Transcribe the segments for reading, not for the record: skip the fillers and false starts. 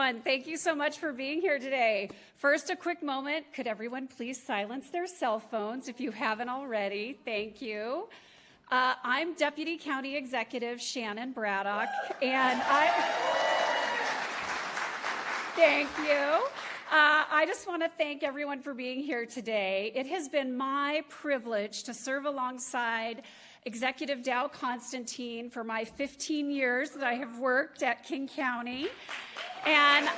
everyone. Thank you so much for being here today. First, a quick moment. Could everyone please silence their cell phones if you haven't already? Thank you. I'm Deputy County Executive Shannon Braddock, and thank you. I just want to thank everyone for being here today. It has been my privilege to serve alongside Executive Dow Constantine for my 15 years that I have worked at King County. And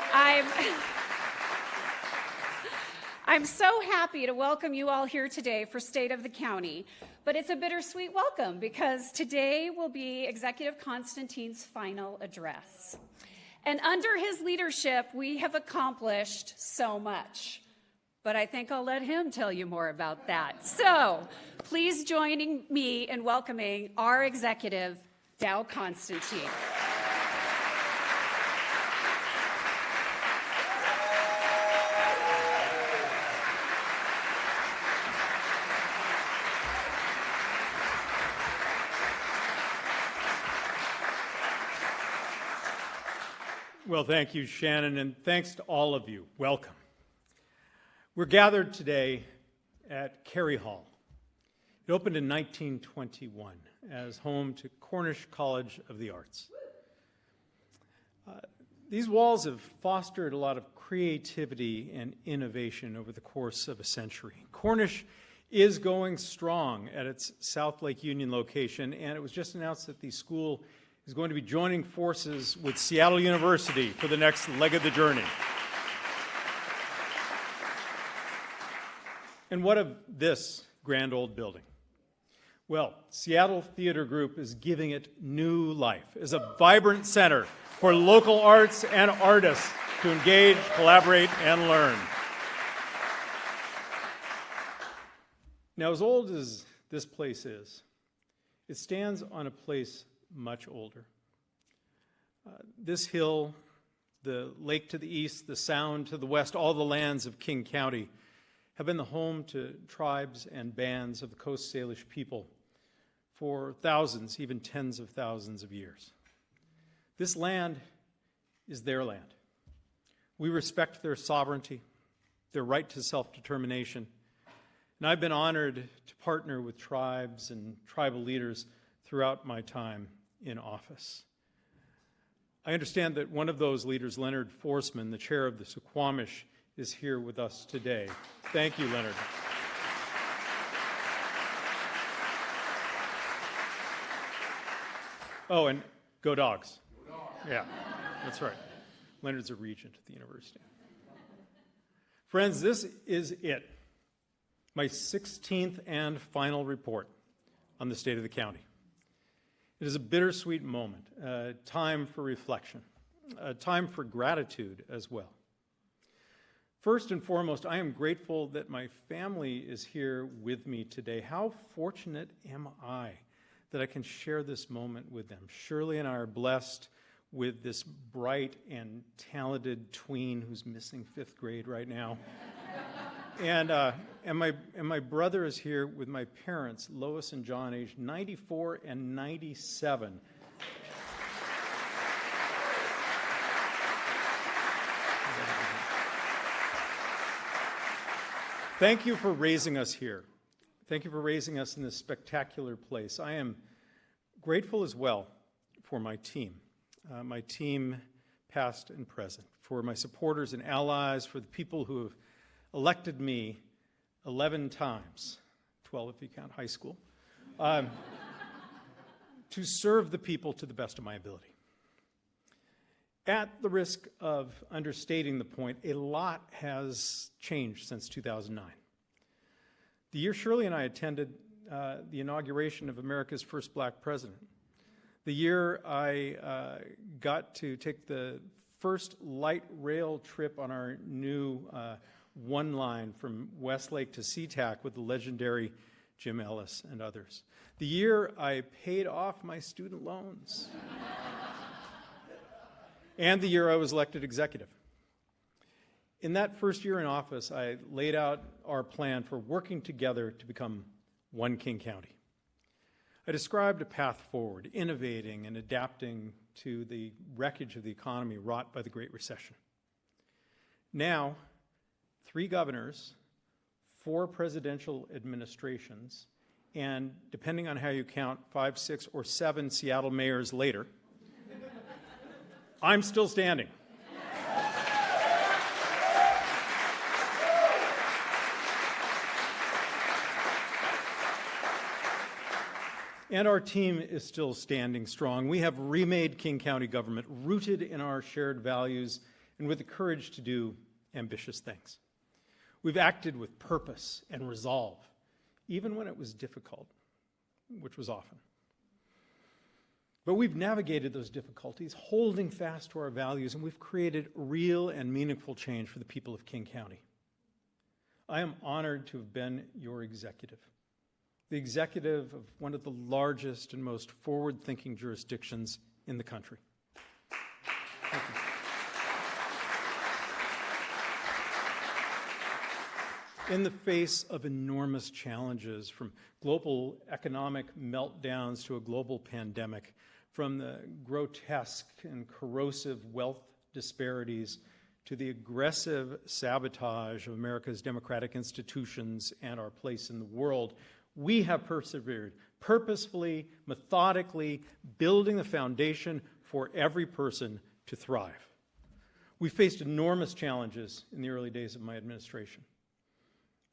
I'm so happy to welcome you all here today for State of the County. But it's a bittersweet welcome because today will be Executive Constantine's final address. And under his leadership, we have accomplished so much. But I think I'll let him tell you more about that. So please join me in welcoming our executive, Dow Constantine. Well, thank you, Shannon, and thanks to all of you. Welcome. We're gathered today at Kerry Hall. It opened in 1921 as home to Cornish College of the Arts. These walls have fostered a lot of creativity and innovation over the course of a century. Cornish is going strong at its South Lake Union location, and it was just announced that the school is going to be joining forces with Seattle University for the next leg of the journey. And what of this grand old building? Well, Seattle Theater Group is giving it new life as a vibrant center for local arts and artists to engage, collaborate, and learn. Now, as old as this place is, it stands on a place much older. This hill, the lake to the east, the sound to the west, all the lands of King County have been the home to tribes and bands of the Coast Salish people for thousands, even tens of thousands of years. This land is their land. We respect their sovereignty, their right to self-determination, and I've been honored to partner with tribes and tribal leaders throughout my time in office. I understand that one of those leaders, Leonard Forsman, the chair of the Suquamish, is here with us today. Thank you, Leonard. Oh, and go Dogs. Go Dogs. Yeah, that's right. Leonard's a regent at the university. Friends, this is it. My 16th and final report on the state of the county. It is a bittersweet moment, a time for reflection, a time for gratitude as well. First and foremost, I am grateful that my family is here with me today. How fortunate am I that I can share this moment with them? Shirley and I are blessed with this bright and talented tween who's missing 5th grade right now. And my brother is here with my parents, Lois and John, aged 94 and 97. Thank you for raising us here. Thank you for raising us in this spectacular place. I am grateful as well for my team past and present, for my supporters and allies, for the people who have elected me 11 times, 12 if you count high school, to serve the people to the best of my ability. At the risk of understating the point, a lot has changed since 2009. The year Shirley and I attended the inauguration of America's first black president. The year I got to take the first light rail trip on our new one line from Westlake to SeaTac with the legendary Jim Ellis and others. The year I paid off my student loans. And the year I was elected executive. In that first year in office, I laid out our plan for working together to become one King County. I described a path forward, innovating and adapting to the wreckage of the economy wrought by the Great Recession. Now, 3 governors, 4 presidential administrations, and depending on how you count, 5, 6, or 7 Seattle mayors later, I'm still standing. And our team is still standing strong. We have remade King County government rooted in our shared values and with the courage to do ambitious things. We've acted with purpose and resolve, even when it was difficult, which was often. But we've navigated those difficulties, holding fast to our values, and we've created real and meaningful change for the people of King County. I am honored to have been your executive, the executive of one of the largest and most forward-thinking jurisdictions in the country. Thank you. In the face of enormous challenges, from global economic meltdowns to a global pandemic, from the grotesque and corrosive wealth disparities to the aggressive sabotage of America's democratic institutions and our place in the world, we have persevered, purposefully, methodically, building the foundation for every person to thrive. We faced enormous challenges in the early days of my administration.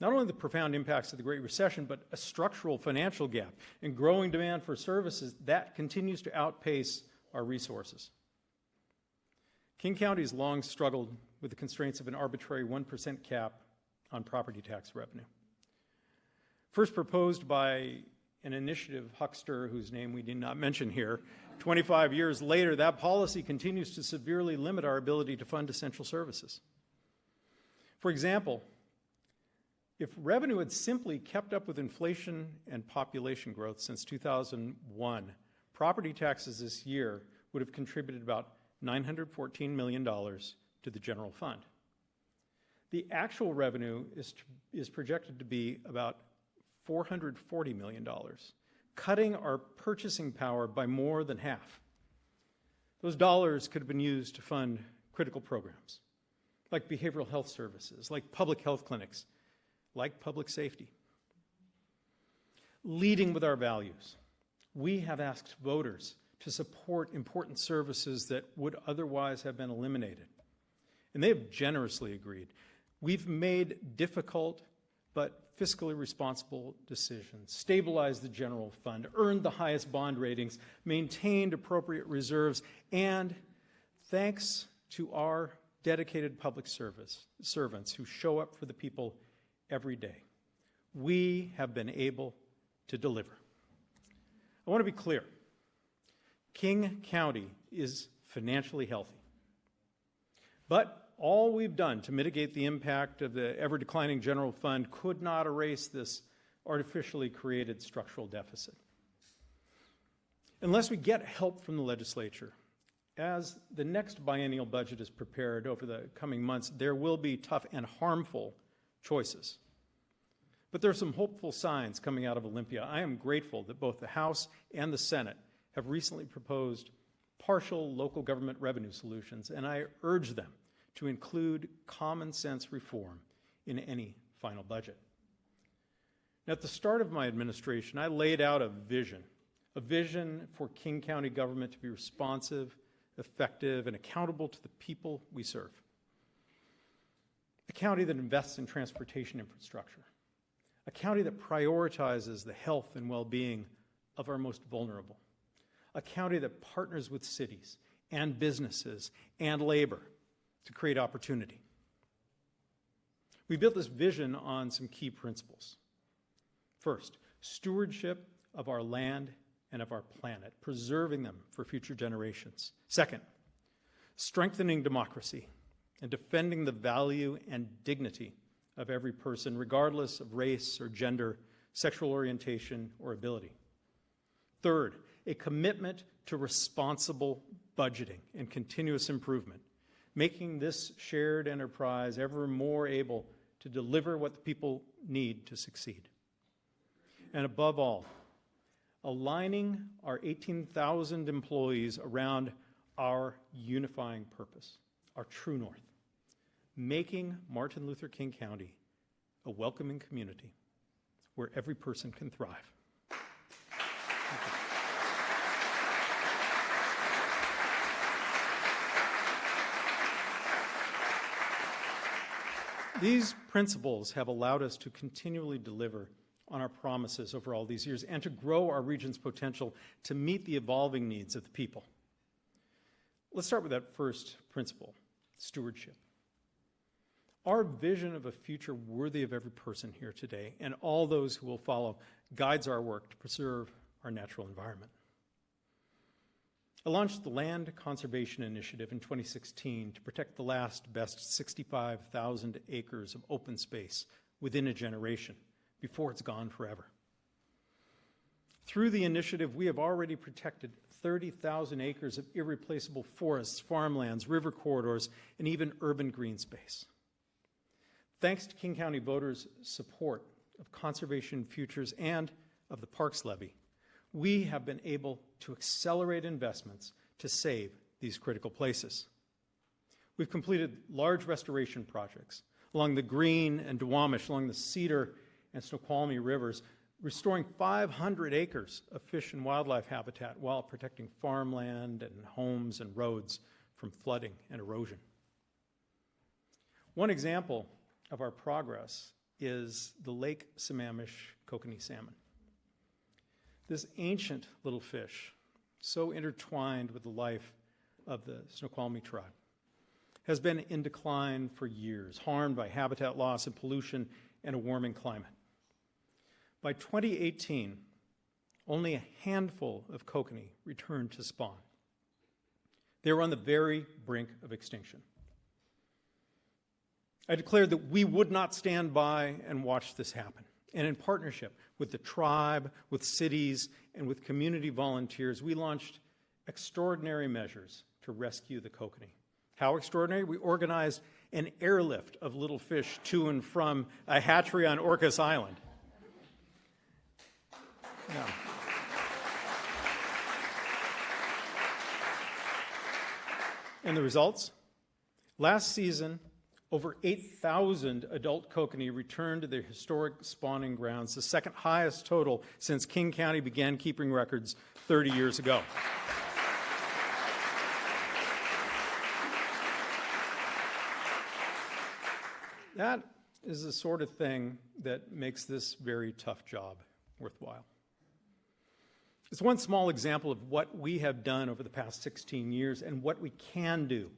Not only the profound impacts of the Great Recession, but a structural financial gap and growing demand for services that continues to outpace our resources. King County has long struggled with the constraints of an arbitrary 1% cap on property tax revenue. First proposed by an initiative huckster whose name we did not mention here, 25 years later, that policy continues to severely limit our ability to fund essential services. For example, if revenue had simply kept up with inflation and population growth since 2001, property taxes this year would have contributed about $914 million to the general fund. The actual revenue is projected to be about $440 million, cutting our purchasing power by more than half. Those dollars could have been used to fund critical programs, like behavioral health services, like public health clinics, like public safety. Leading with our values, we have asked voters to support important services that would otherwise have been eliminated, and they have generously agreed. We've made difficult but fiscally responsible decisions, stabilized the general fund, earned the highest bond ratings, maintained appropriate reserves, and thanks to our dedicated public servants who show up for the people every day, we have been able to deliver. I want to be clear. King County is financially healthy, but all we've done to mitigate the impact of the ever-declining general fund could not erase this artificially created structural deficit. Unless we get help from the legislature, as the next biennial budget is prepared over the coming months, there will be tough and harmful choices. But there are some hopeful signs coming out of Olympia. I am grateful that both the House and the Senate have recently proposed partial local government revenue solutions, and I urge them to include common sense reform in any final budget. Now, at the start of my administration, I laid out a vision for King County government to be responsive, effective, and accountable to the people we serve. A county that invests in transportation infrastructure. A county that prioritizes the health and well-being of our most vulnerable. A county that partners with cities and businesses and labor to create opportunity. We built this vision on some key principles. First, stewardship of our land and of our planet, preserving them for future generations. Second, strengthening democracy and defending the value and dignity of every person, regardless of race or gender, sexual orientation, or ability. Third, a commitment to responsible budgeting and continuous improvement, making this shared enterprise ever more able to deliver what the people need to succeed. And above all, aligning our 18,000 employees around our unifying purpose, our true north, making Martin Luther King County a welcoming community where every person can thrive. These principles have allowed us to continually deliver on our promises over all these years and to grow our region's potential to meet the evolving needs of the people. Let's start with that first principle, stewardship. Our vision of a future worthy of every person here today and all those who will follow guides our work to preserve our natural environment. I launched the Land Conservation Initiative in 2016 to protect the last best 65,000 acres of open space within a generation before it's gone forever. Through the initiative, we have already protected 30,000 acres of irreplaceable forests, farmlands, river corridors, and even urban green space. Thanks to King County voters' support of conservation futures and of the Parks Levy, we have been able to accelerate investmets to save these critical places. We've completed large restoration projects along the Green and Duwamish, along the Cedar and Snoqualmie rivers, restoring 500 acres of fish and wildlife habitat while protecting farmland and homes and roads from flooding and erosion. One example of our progress is the Lake Sammamish kokanee salmon. This ancient little fish, so intertwined with the life of the Snoqualmie tribe, has been in decline for years, harmed by habitat loss and pollution and a warming climate. By 2018, only a handful of kokanee returned to spawn. They were on the very brink of extinction. I declared that we would not stand by and watch this happen. And in partnership with the tribe, with cities, and with community volunteers, we launched extraordinary measures to rescue the kokanee. How extraordinary? We organized an airlift of little fish to and from a hatchery on Orcas Island. Yeah. And the results? Last season, over 8,000 adult kokanee returned to their historic spawning grounds, the second highest total since King County began keeping records 30 years ago. That is the sort of thing that makes this very tough job worthwhile. It's one small example of what we have done over the past 16 years and what we can do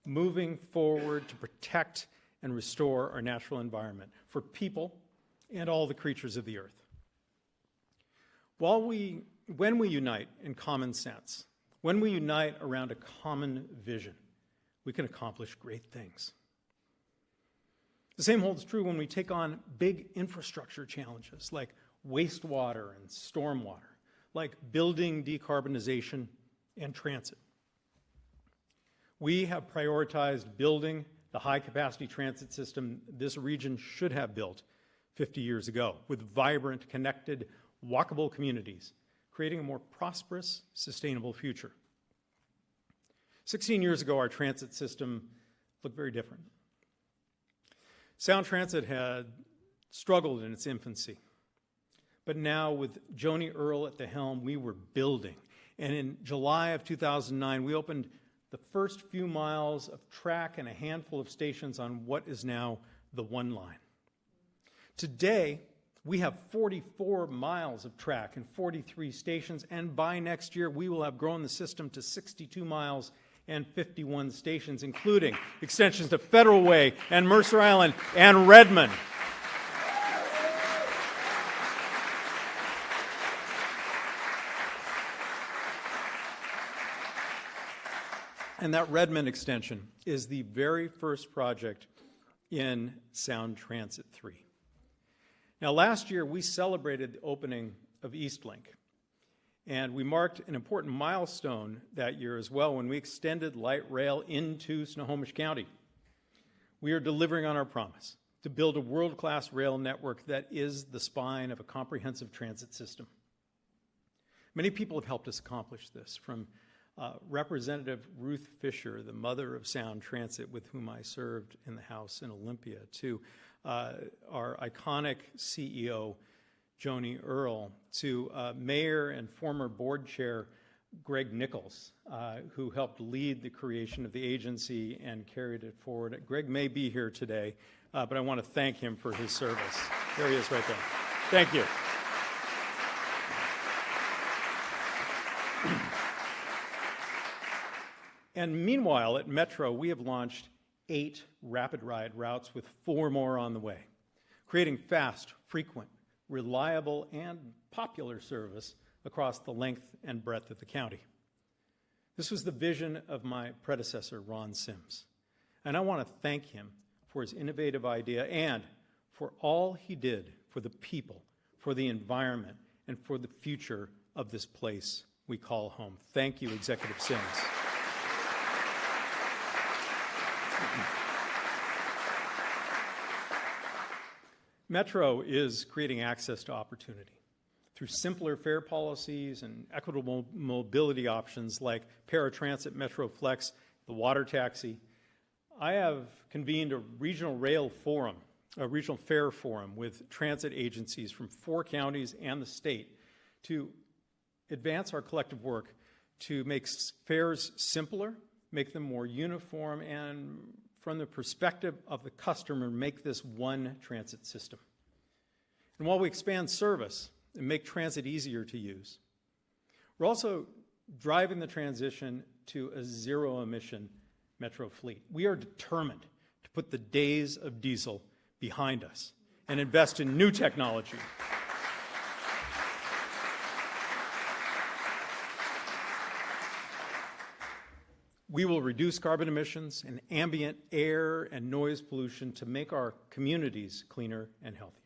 moving forward to protect and restore our natural environment for people and all the creatures of the earth. When we unite in common sense, when we unite around a common vision, we can accomplish great things. The same holds true when we take on big infrastructure challenges like wastewater and stormwater, like building decarbonization and transit. We have prioritized building the high-capacity transit system this region should have built 50 years ago, with vibrant, connected, walkable communities, creating a more prosperous, sustainable future. 16 years ago, our transit system looked very different. Sound Transit had struggled in its infancy, but now with Joni Earle at the helm, we were building. And in July of 2009, we opened the first few miles of track and a handful of stations on what is now the One Line. Today, we have 44 miles of track and 43 stations, and by next year, we will have grown the system to 62 miles and 51 stations, including extensions to Federal Way and Mercer Island and Redmond. And that Redmond extension is the very first project in Sound Transit 3. Now, last year, we celebrated the opening of Eastlink, and we marked an important milestone that year as well when we extended light rail into Snohomish County. We are delivering on our promise to build a world-class rail network that is the spine of a comprehensive transit system. Many people have helped us accomplish this, from Representative Ruth Fisher, the mother of Sound Transit, with whom I served in the House in Olympia, to our iconic CEO, Joni Earl, to Mayor and former board chair Greg Nichols, who helped lead the creation of the agency and carried it forward. Greg may be here today, but I want to thank him for his service. There he is right there. Thank you. And meanwhile, at Metro, we have launched 8 rapid ride routes with 4 more on the way, creating fast, frequent, reliable, and popular service across the length and breadth of the county. This was the vision of my predecessor, Ron Sims, and I want to thank him for his innovative idea and for all he did for the people, for the environment, and for the future of this place we call home. Thank you, Executive Sims. Metro is creating access to opportunity through simpler fare policies and equitable mobility options like paratransit, Metro Flex, the water taxi. I have convened a regional fare forum with transit agencies from 4 counties and the state to advance our collective work to make fares simpler, make them more uniform, and from the perspective of the customer, make this one transit system. And while we expand service and make transit easier to use, we're also driving the transition to a zero-emission Metro fleet. We are determined to put the days of diesel behind us and invest in new technology. We will reduce carbon emissions and ambient air and noise pollution to make our communities cleaner and healthier.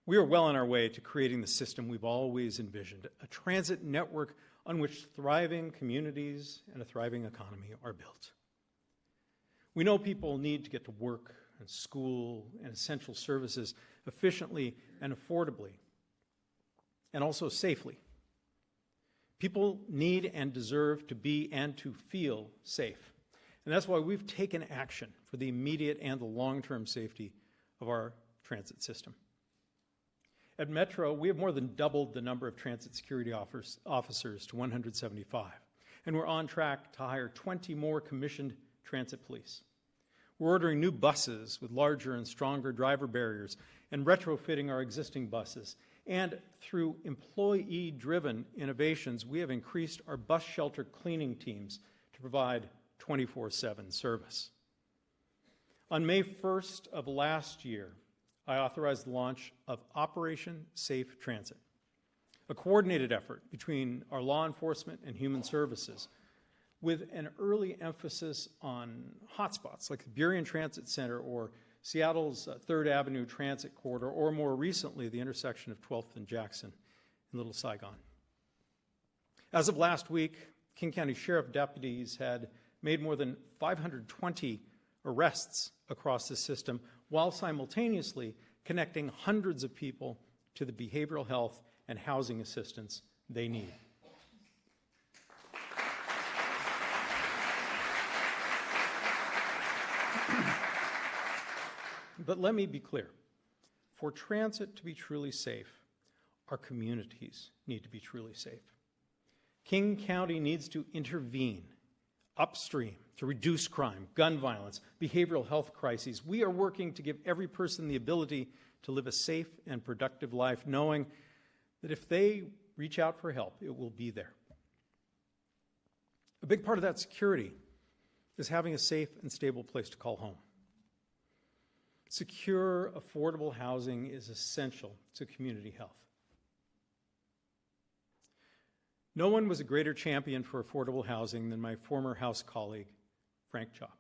We are well on our way to creating the system we've always envisioned, a transit network on which thriving communities and a thriving economy are built. We know people need to get to work and school and essential services efficiently and affordably, and also safely. People need and deserve to be and to feel safe. And that's why we've taken action for the immediate and the long-term safety of our transit system. At Metro, we have more than doubled the number of transit security officers to 175, and we're on track to hire 20 more commissioned transit police. We're ordering new buses with larger and stronger driver barriers and retrofitting our existing buses. And through employee-driven innovations, we have increased our bus shelter cleaning teams to provide 24/7 service. On May 1st of last year, I authorized the launch of Operation Safe Transit, a coordinated effort between our law enforcement and human services with an early emphasis on hotspots like the Burien Transit Center or Seattle's 3rd Avenue Transit Corridor, or more recently, the intersection of 12th and Jackson in Little Saigon. As of last week, King County Sheriff deputies had made more than 520 arrests across the system, while simultaneously connecting hundreds of people to the behavioral health and housing assistance they need. But let me be clear. For transit to be truly safe, our communities need to be truly safe. King County needs to intervene upstream to reduce crime, gun violence, behavioral health crises. We are working to give every person the ability to live a safe and productive life, knowing that if they reach out for help, it will be there. A big part of that security is having a safe and stable place to call home. Secure, affordable housing is essential to community health. No one was a greater champion for affordable housing than my former House colleague, Frank Chop.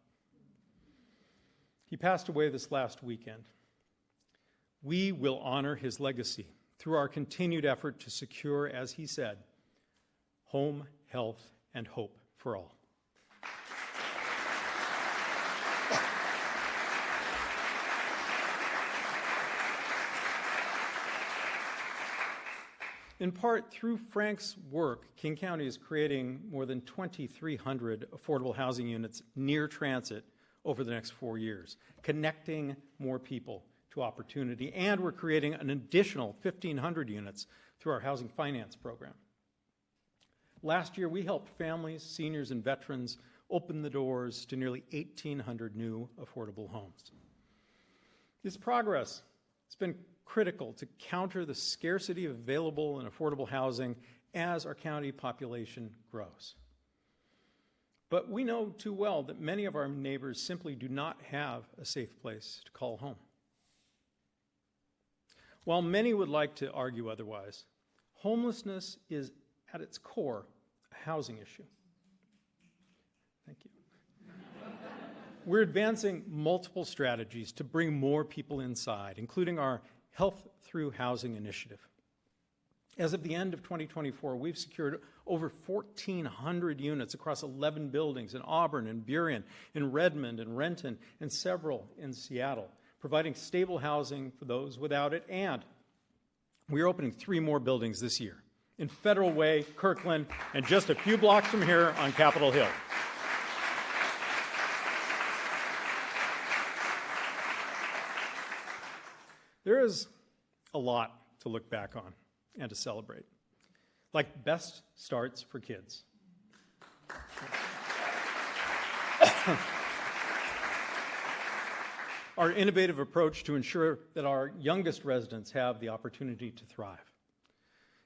He passed away this last weekend. We will honor his legacy through our continued effort to secure, as he said, home, health, and hope for all. In part, through Frank's work, King County is creating more than 2,300 affordable housing units near transit over the next 4 years, connecting more people to opportunity, and we're creating an additional 1,500 units through our housing finance program. Last year, we helped families, seniors, and veterans open the doors to nearly 1,800 new affordable homes. This progress has been critical to counter the scarcity of available and affordable housing as our county population grows. But we know too well that many of our neighbors simply do not have a safe place to call home. While many would like to argue otherwise, homelessness is at its core a housing issue. Thank you. We're advancing multiple strategies to bring more people inside, including our Health Through Housing initiative. As of the end of 2024, we've secured over 1,400 units across 11 buildings in Auburn and Burien, in Redmond and Renton, and several in Seattle, providing stable housing for those without it. And we're opening 3 more buildings this year in Federal Way, Kirkland, and just a few blocks from here on Capitol Hill. There is a lot to look back on and to celebrate, like best starts for kids. Our innovative approach to ensure that our youngest residents have the opportunity to thrive.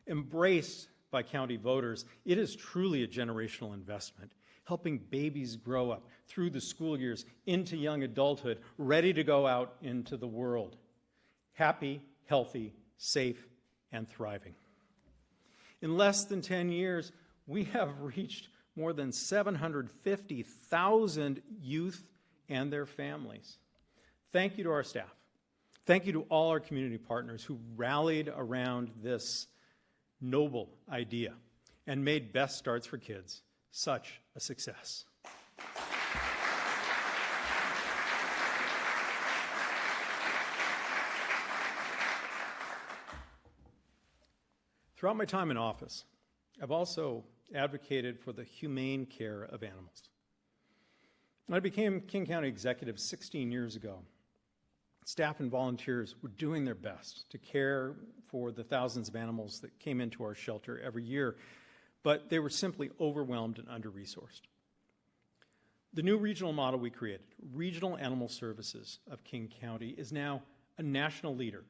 Embraced by county voters, it is truly a generational investment, helping babies grow up through the school years into young adulthood, ready to go out into the world. Happy, healthy, safe, and thriving. In less than 10 years, we have reached more than 750,000 youth and their families. Thank you to our staff. Thank you to all our community partners who rallied around this noble idea and made Best Starts for Kids such a success. Throughout my time in office, I've also advocated for the humane care of animals. When I became King County executive 16 years ago, staff and volunteers were doing their best to care for the thousands of animals that came into our shelter every year, but they were simply overwhelmed and under-resourced. The new regional model we created, Regional Animal Services of King County, is now a national leader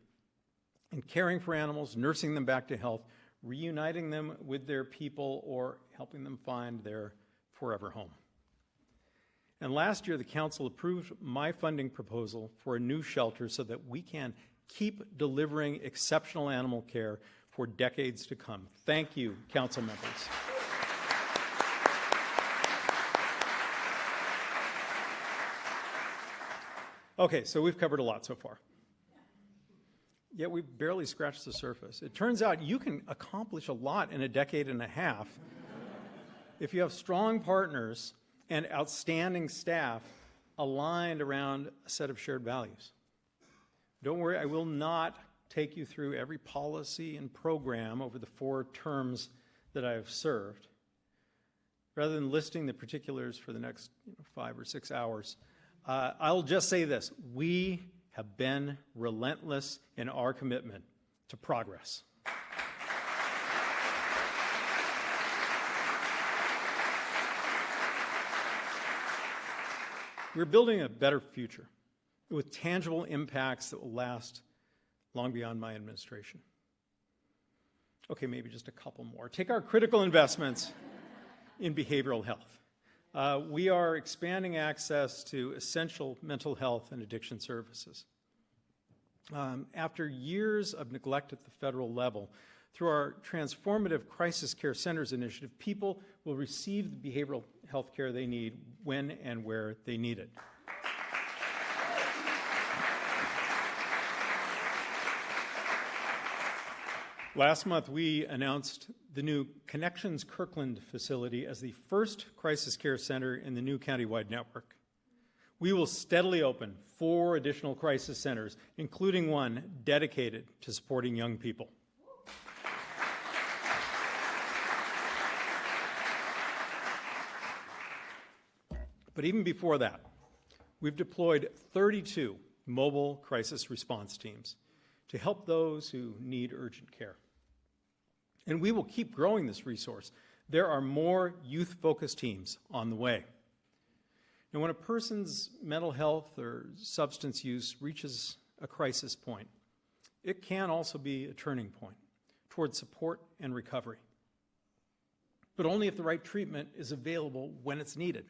in caring for animals, nursing them back to health, reuniting them with their people, or helping them find their forever home. And last year, the council approved my funding proposal for a new shelter so that we can keep delivering exceptional animal care for decades to come. Thank you, council members. Okay, so we've covered a lot so far. Yet we've barely scratched the surface. It turns out you can accomplish a lot in a decade and a half if you have strong partners and outstanding staff aligned around a set of shared values. Don't worry, I will not take you through every policy and program over the 4 terms that I have served. Rather than listing the particulars for the next 5 or 6 hours, I'll just say this: we have been relentless in our commitment to progress. We're building a better future with tangible impacts that will last long beyond my administration. Okay, maybe just a couple more. Take our critical investments in behavioral health. We are expanding access to essential mental health and addiction services. After years of neglect at the federal level, through our transformative crisis care centers initiative, people will receive the behavioral health care they need when and where they need it. Last month, we announced the new Connections Kirkland facility as the first crisis care center in the new countywide network. We will steadily open 4 additional crisis centers, including one dedicated to supporting young people. But even before that, we've deployed 32 mobile crisis response teams to help those who need urgent care. And we will keep growing this resource. There are more youth-focused teams on the way. Now, when a person's mental health or substance use reaches a crisis point, it can also be a turning point toward support and recovery, but only if the right treatment is available when it's needed.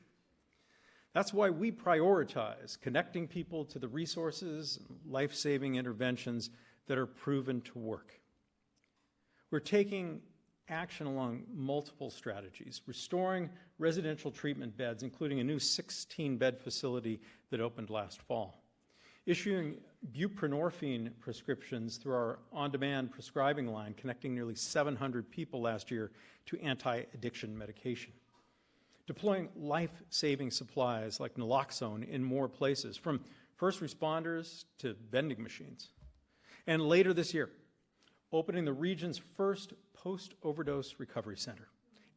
That's why we prioritize connecting people to the resources and life-saving interventions that are proven to work. We're taking action along multiple strategies, restoring residential treatment beds, including a new 16-bed facility that opened last fall, issuing buprenorphine prescriptions through our on-demand prescribing line, connecting nearly 700 people last year to anti-addiction medication, deploying life-saving supplies like naloxone in more places, from first responders to vending machines, and later this year, opening the region's first post-overdose recovery center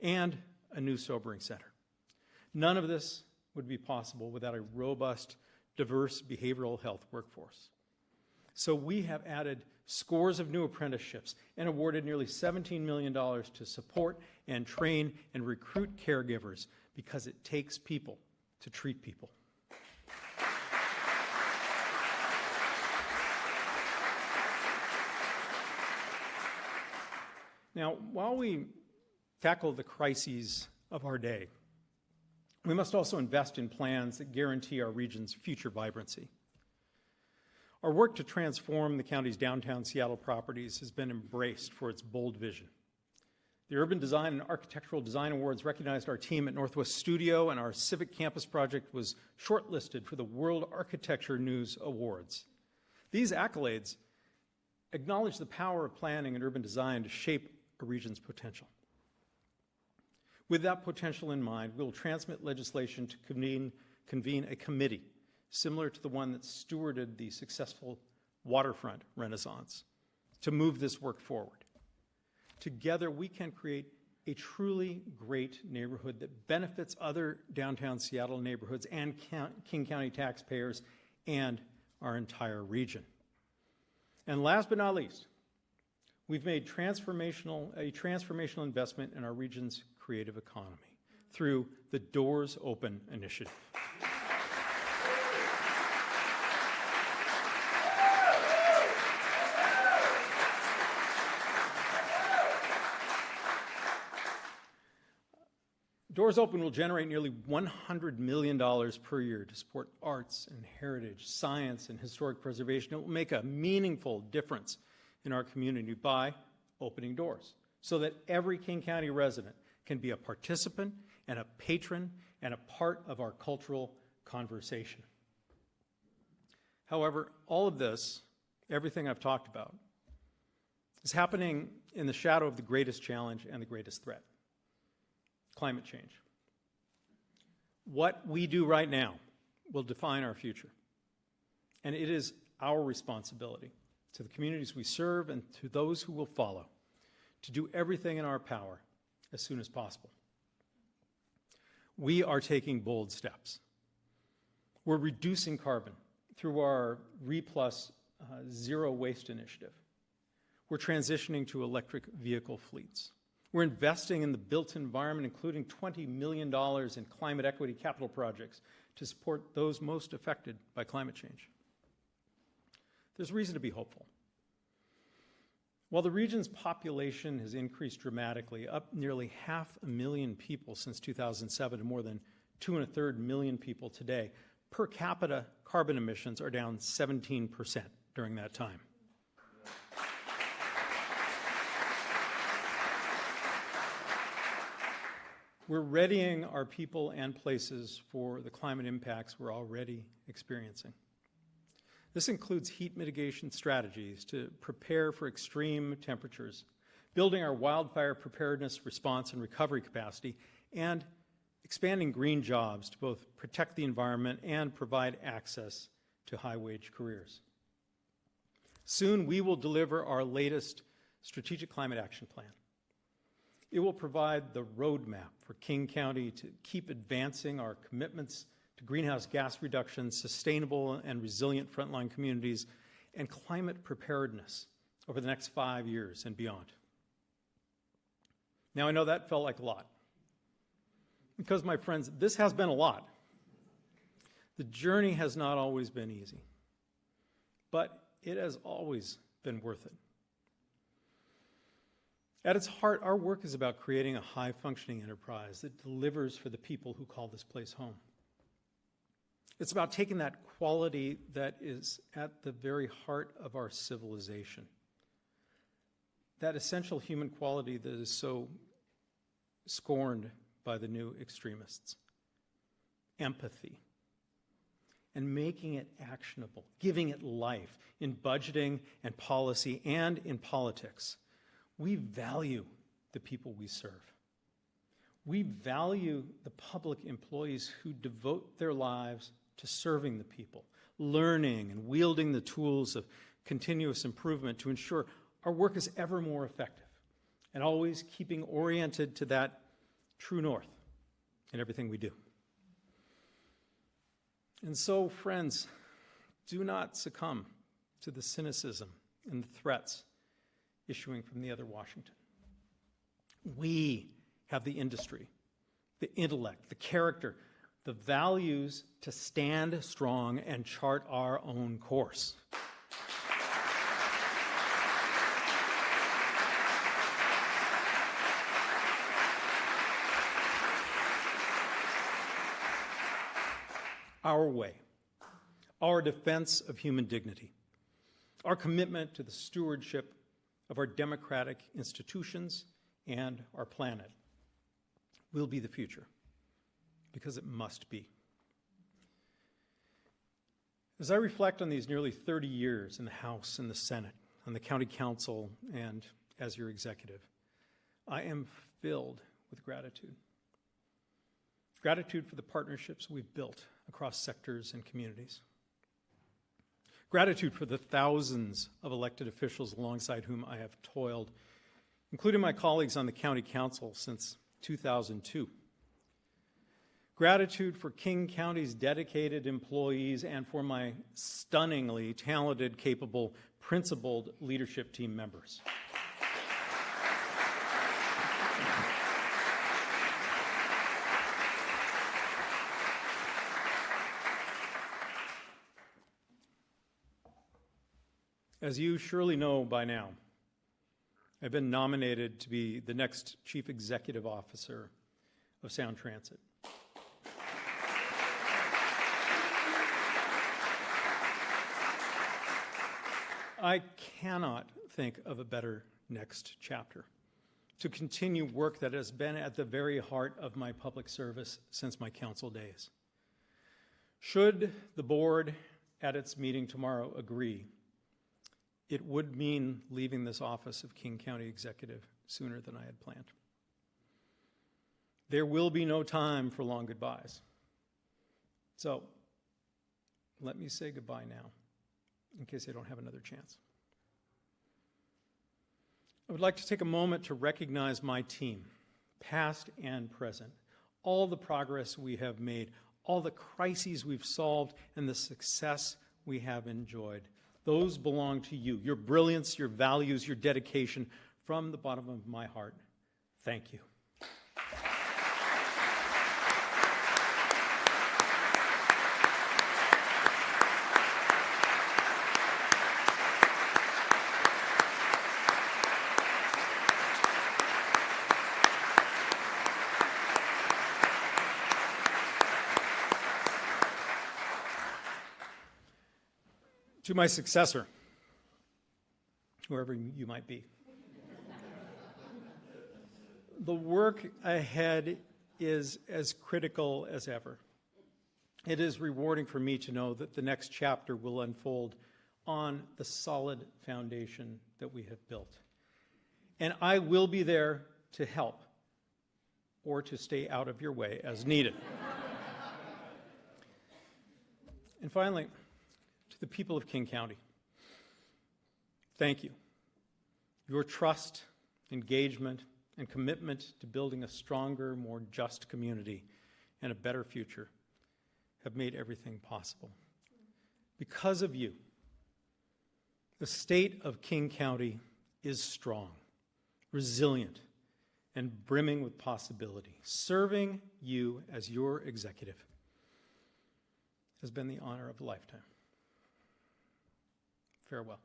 and a new sobering center. None of this would be possible without a robust, diverse behavioral health workforce. So we have added scores of new apprenticeships and awarded nearly $17 million to support and train and recruit caregivers, because it takes people to treat people. Now, while we tackle the crises of our day, we must also invest in plans that guarantee our region's future vibrancy. Our work to transform the county's downtown Seattle properties has been embraced for its bold vision. The Urban Design and Architectural Design Awards recognized our team at Northwest Studio, and our Civic Campus project was shortlisted for the World Architecture News Awards. These accolades acknowledge the power of planning and urban design to shape a region's potential. With that potential in mind, we'll transmit legislation to convene a committee similar to the one that stewarded the successful waterfront renaissance to move this work forward. Together, we can create a truly great neighborhood that benefits other downtown Seattle neighborhoods and King County taxpayers and our entire region. And last but not least, we've made a transformational investment in our region's creative economy through the Doors Open initiative. Doors Open will generate nearly $100 million per year to support arts and heritage, science, and historic preservation. It will make a meaningful difference in our community by opening doors so that every King County resident can be a participant and a patron and a part of our cultural conversation. However, all of this, everything I've talked about, is happening in the shadow of the greatest challenge and the greatest threat: climate change. What we do right now will define our future, and it is our responsibility to the communities we serve and to those who will follow to do everything in our power as soon as possible. We are taking bold steps. We're reducing carbon through our RE+ Zero Waste initiative. We're transitioning to electric vehicle fleets. We're investing in the built environment, including $20 million in climate equity capital projects to support those most affected by climate change. There's reason to be hopeful. While the region's population has increased dramatically, up nearly 500,000 people since 2007 to more than 2.25 million people today, per capita carbon emissions are down 17% during that time. We're readying our people and places for the climate impacts we're already experiencing. This includes heat mitigation strategies to prepare for extreme temperatures, building our wildfire preparedness, response, and recovery capacity, and expanding green jobs to both protect the environment and provide access to high-wage careers. Soon, we will deliver our latest Strategic Climate Action Plan. It will provide the roadmap for King County to keep advancing our commitments to greenhouse gas reduction, sustainable and resilient frontline communities, and climate preparedness over the next 5 years and beyond. Now, I know that felt like a lot. Because, my friends, this has been a lot. The journey has not always been easy, but it has always been worth it. At its heart, our work is about creating a high-functioning enterprise that delivers for the people who call this place home. It's about taking that quality that is at the very heart of our civilization, that essential human quality that is so scorned by the new extremists, empathy, and making it actionable, giving it life in budgeting and policy and in politics. We value the people we serve. We value the public employees who devote their lives to serving the people, learning and wielding the tools of continuous improvement to ensure our work is ever more effective and always keeping oriented to that true north in everything we do. And so, friends, do not succumb to the cynicism and the threats issuing from the other Washington. We have the industry, the intellect, the character, the values to stand strong and chart our own course. Our way, our defense of human dignity, our commitment to the stewardship of our democratic institutions and our planet will be the future, because it must be. As I reflect on these nearly 30 years in the House and the Senate, on the County Council, and as your executive, I am filled with gratitude. Gratitude for the partnerships we've built across sectors and communities. Gratitude for the thousands of elected officials alongside whom I have toiled, including my colleagues on the County Council since 2002. Gratitude for King County's dedicated employees and for my stunningly talented, capable, principled leadership team members. As you surely know by now, I've been nominated to be the next Chief Executive Officer of Sound Transit. I cannot think of a better next chapter to continue work that has been at the very heart of my public service since my council days. Should the board at its meeting tomorrow agree, it would mean leaving this office of King County Executive sooner than I had planned. There will be no time for long goodbyes. So let me say goodbye now, in case I don't have another chance. I would like to take a moment to recognize my team, past and present, all the progress we have made, all the crises we've solved, and the success we have enjoyed. Those belong to you, your brilliance, your values, your dedication. From the bottom of my heart, thank you. To my successor, whoever you might be. The work ahead is as critical as ever. It is rewarding for me to know that the next chapter will unfold on the solid foundation that we have built. And I will be there to help or to stay out of your way as needed. And finally, to the people of King County, thank you. Your trust, engagement, and commitment to building a stronger, more just community and a better future have made everything possible. Because of you, the state of King County is strong, resilient, and brimming with possibility. Serving you as your executive has been the honor of a lifetime. Farewell.